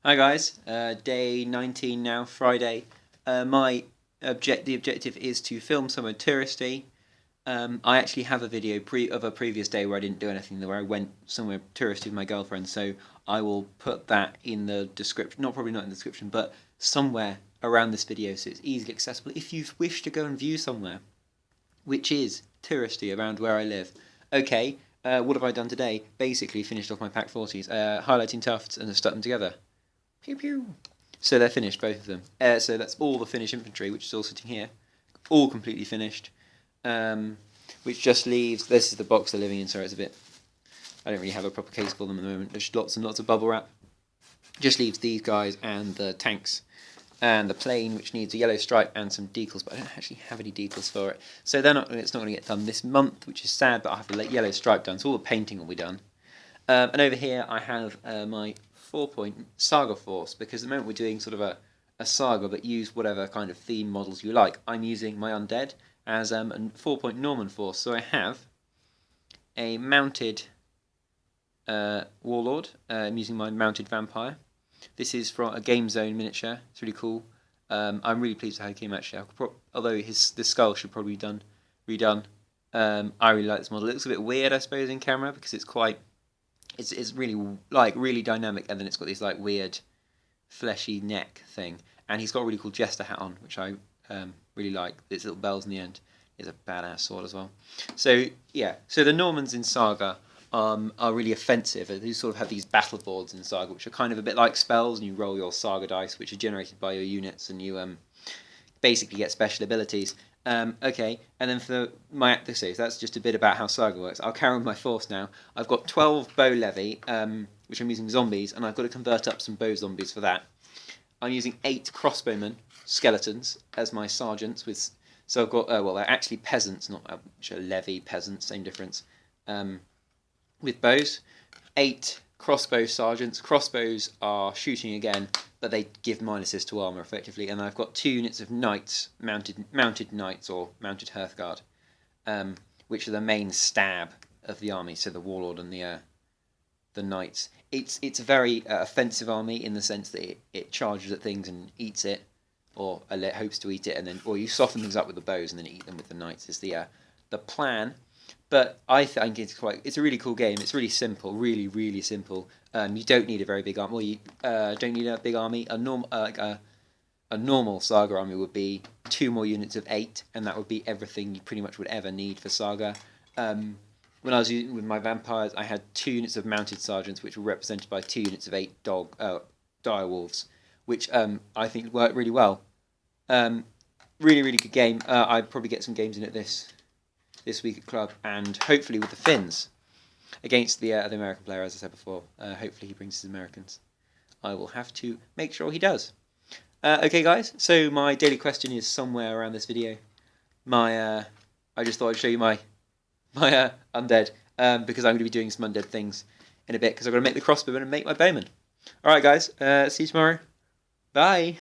Hi guys, day 19 now, Friday. The objective is to film somewhere touristy. I actually have a video of a previous day where I didn't do anything, where I went somewhere touristy with my girlfriend. So I will put that in the description, probably not in the description, but somewhere around this video, so it's easily accessible if you wish to go and view somewhere which is touristy around where I live. Okay, what have I done today? Basically finished off my Pack 40s, highlighting tufts and stuck them together. Pew pew. So they're finished, both of them. So that's all the Finnish infantry, which is all sitting here, all completely finished. Which just leaves, this is the box they're living in, sorry it's a bit, I don't really have a proper case for them at the moment, there's lots and lots of bubble wrap. Just leaves these guys and the tanks. And the plane, which needs a yellow stripe and some decals, but I don't actually have any decals for it. So it's not going to get done this month, which is sad, but I have the yellow stripe done, so all the painting will be done. And over here I have my 4-point Saga force, because at the moment we're doing sort of a Saga, but use whatever kind of theme models you like. I'm using my undead as a 4-point Norman force, so I have a mounted warlord. I'm using my mounted vampire. This is from a Game Zone miniature. It's really cool. I'm really pleased with how it came actually. Although the skull should probably be redone. I really like this model. It looks a bit weird, I suppose, in camera because it's really really dynamic, and then it's got this like weird fleshy neck thing. And he's got a really cool jester hat on, which I really like. There's little bells in the end. It's a badass sword as well. So yeah, so the Normans in Saga are really offensive. They sort of have these battle boards in Saga, which are kind of a bit like spells, and you roll your Saga dice, which are generated by your units, and you basically get special abilities. Okay, and then for my actresses, that's just a bit about how Saga works. I'll carry on my force now. I've got 12 bow levy, which I'm using zombies, and I've got to convert up some bow zombies for that. I'm using 8 crossbowmen, skeletons, as my sergeants. So I've got, well, they're actually peasants, not levy peasants, same difference. With bows, 8 crossbow sergeants. Crossbows are shooting again, but they give minuses to armor effectively. And I've got 2 units of knights, mounted knights or mounted hearthguard, which are the main stab of the army. So the warlord and the knights. It's a very offensive army in the sense that it charges at things and eats it, or hopes to eat it, and then or you soften things up with the bows and then eat them with the knights. Is the plan. But I think it's a really cool game. It's really simple, really simple. You don't need a very big army. Well, you don't need a big army. A normal Saga army would be 2 more units of 8, and that would be everything you pretty much would ever need for Saga. When I was using with my vampires, I had 2 units of mounted sergeants, which were represented by 2 units of 8 dire wolves, which I think worked really well. Really good game. I'd probably get some games in it this week at club, and hopefully with the Finns against the American player, as I said before. Hopefully he brings his Americans. I will have to make sure he does. Okay, guys. So my daily question is somewhere around this video. I just thought I'd show you my undead because I'm going to be doing some undead things in a bit because I've got to make the crossbowmen and make my bowmen. All right, guys. See you tomorrow. Bye.